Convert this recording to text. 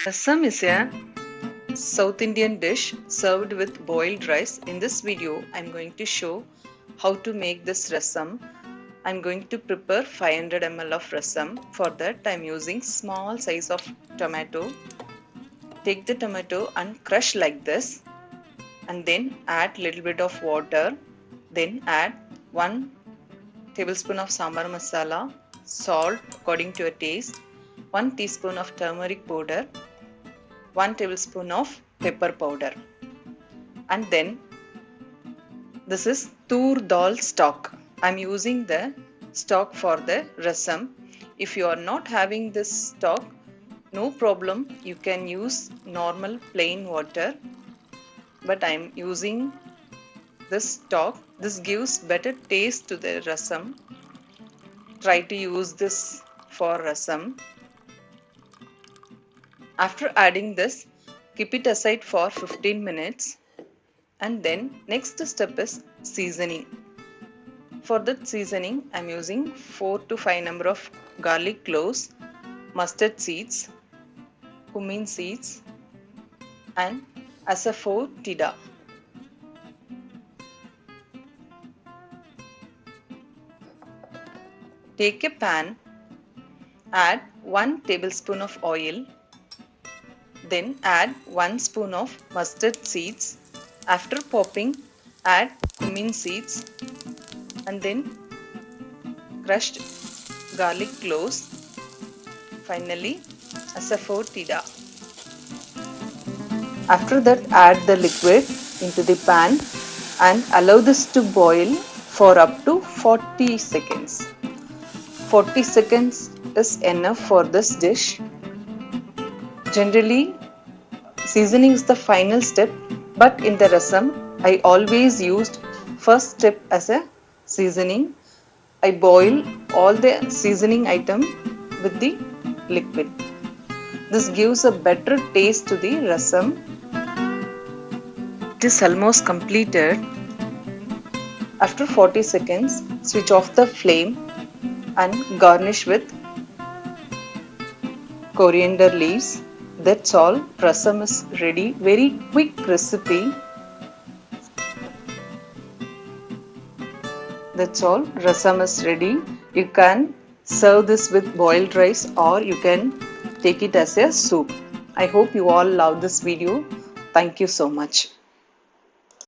Rasam is a South Indian dish served with boiled rice. In this video, I'm going to show how to make this rasam. I'm going to prepare 500 ml of rasam. For that, I'm using small size of tomato. Take the tomato and crush like this, and then add little bit of water. Then add 1 tablespoon of sambar masala, salt according to your taste, 1 teaspoon of turmeric powder, 1 tablespoon of pepper powder, and then this is tur dal stock. I'm using the stock for the rasam. If you are not having this stock, no problem, you can use normal plain water, but I'm using this stock. This gives better taste to the rasam. Try to use this for rasam. After adding this, keep it aside for 15 minutes, and then next step is seasoning. For that seasoning, I am using 4 to 5 number of garlic cloves, mustard seeds, cumin seeds, and asafoetida. Take a pan, add 1 tablespoon of oil, then add 1 spoon of mustard seeds. After popping, add cumin seeds and then crushed garlic cloves. Finally, asafoetida. After that, add the liquid into the pan and allow this to boil for up to 40 seconds. 40 seconds is enough for this dish. Generally, seasoning is the final step, but in the rasam, I always used first step as a seasoning. I boil all the seasoning item with the liquid. This gives a better taste to the rasam. It is almost completed. After 40 seconds, switch off the flame and garnish with coriander leaves. That's all. Rasam is ready. Very quick recipe. That's all. Rasam is ready. You can serve this with boiled rice or you can take it as a soup. I hope you all love this video. Thank you so much.